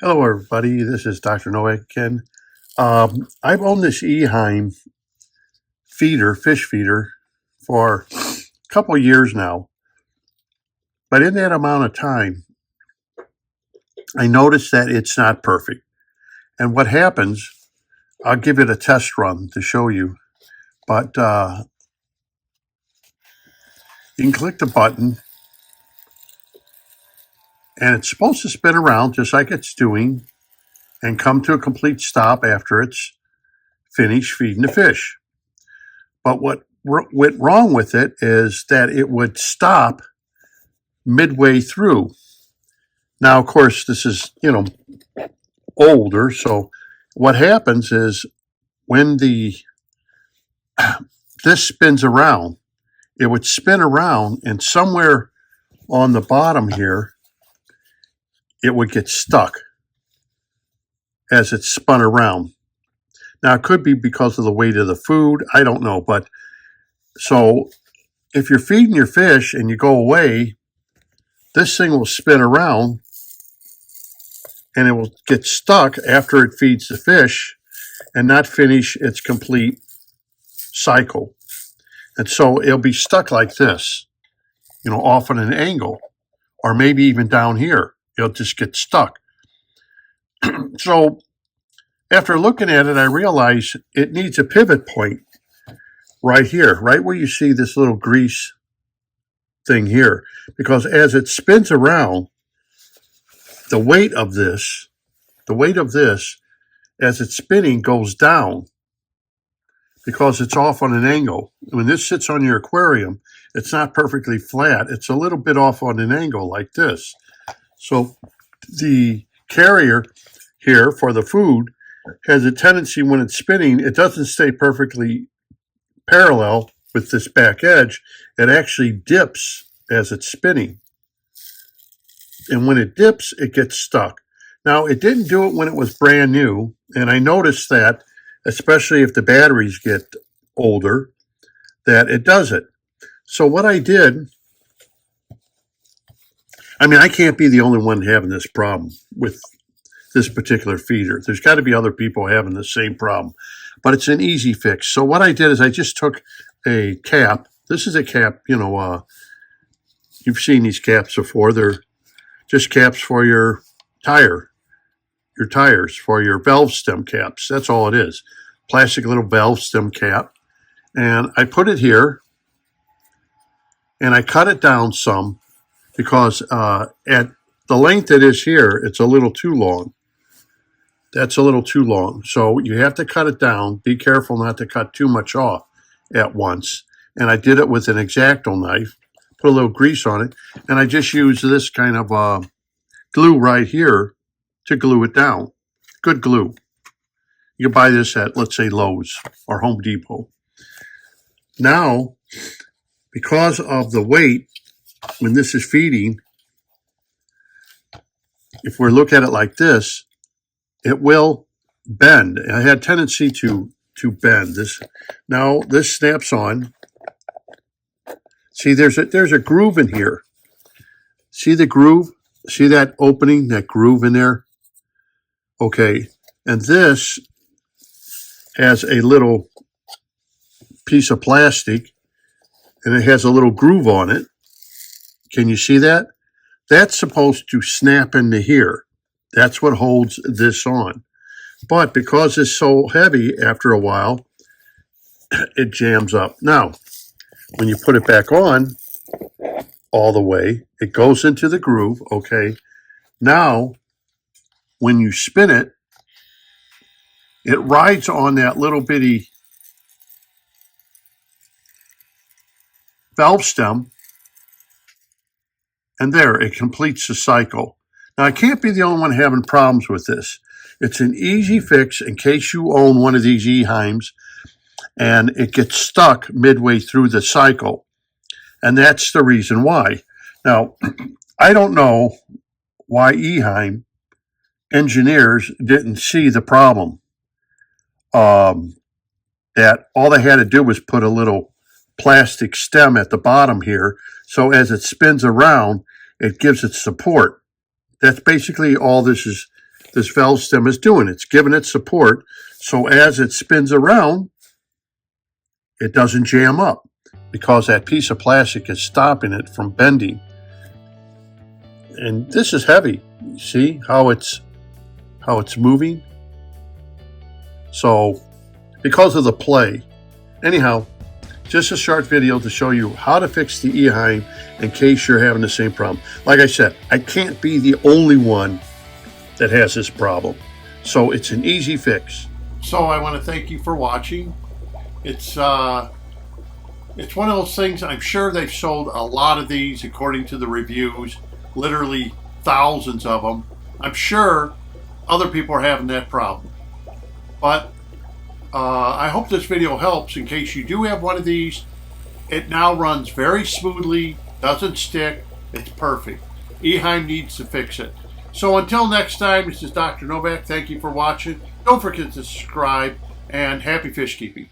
Hello, everybody. This is Dr. Noah again. I've owned this Eheim fish feeder, for a couple of years now. But in that amount of time, I noticed that it's not perfect. And what happens, I'll give it a test run to show you. But you can click the button, and it's supposed to spin around just like it's doing and come to a complete stop after it's finished feeding the fish. But what went wrong with it is that it would stop midway through. Now, of course, this is, older. So what happens is when this spins around, it would spin around, and somewhere on the bottom here, it would get stuck as it spun around. Now, it could be because of the weight of the food. I don't know. But so if you're feeding your fish and you go away, this thing will spin around and it will get stuck after it feeds the fish and not finish its complete cycle. And so it'll be stuck like this, off at an angle, or maybe even down here. It'll just get stuck. So after looking at it, I realized it needs a pivot point right here, right where you see this little grease thing here. Because as it spins around, the weight of this, as it's spinning, goes down because it's off on an angle. When this sits on your aquarium, it's not perfectly flat. It's a little bit off on an angle like this. So the carrier here for the food has a tendency, when it's spinning, it doesn't stay perfectly parallel with this back edge. It actually dips as it's spinning. And when it dips, it gets stuck. Now, it didn't do it when it was brand new, and I noticed that, especially if the batteries get older, that it does it. So what I did, I can't be the only one having this problem with this particular feeder. There's got to be other people having the same problem, but it's an easy fix. So what I did is I just took a cap. This is a cap, you've seen these caps before. They're just caps for your tires, for your valve stem caps. That's all it is. Plastic little valve stem cap. And I put it here, and I cut it down some because at the length it is here, it's a little too long. That's a little too long. So you have to cut it down. Be careful not to cut too much off at once. And I did it with an X-Acto knife, put a little grease on it, and I just used this kind of glue right here to glue it down. Good glue. You can buy this at, let's say, Lowe's or Home Depot. Now, because of the weight, when this is feeding, if we look at it like this, it will bend. I had a tendency to bend this. Now this snaps on. See, there's a groove in here. See the groove? See that opening, that groove in there? Okay, and this has a little piece of plastic, and it has a little groove on it. Can you see that? That's supposed to snap into here. That's what holds this on. But because it's so heavy, after a while, it jams up. Now, when you put it back on all the way, it goes into the groove, okay? Now, when you spin it, it rides on that little bitty valve stem, and there, it completes the cycle. Now, I can't be the only one having problems with this. It's an easy fix in case you own one of these Eheims and it gets stuck midway through the cycle. And that's the reason why. Now, I don't know why Eheim engineers didn't see the problem. That all they had to do was put a little plastic stem at the bottom here, so as it spins around, it gives it support. That's basically all this is this valve stem is doing. It's giving it support, so as it spins around, it doesn't jam up because that piece of plastic is stopping it from bending. And this is heavy. You see how it's moving? So because of the play. Anyhow, just a short video to show you how to fix the Eheim in case you're having the same problem. Like I said, I can't be the only one that has this problem. So it's an easy fix. So I want to thank you for watching. It's one of those things, I'm sure they've sold a lot of these according to the reviews, literally thousands of them. I'm sure other people are having that problem. But I hope this video helps in case you do have one of these. It now runs very smoothly, doesn't stick, it's perfect. Eheim needs to fix it. So until next time, this is Dr. Novak. Thank you for watching. Don't forget to subscribe, and happy fish keeping.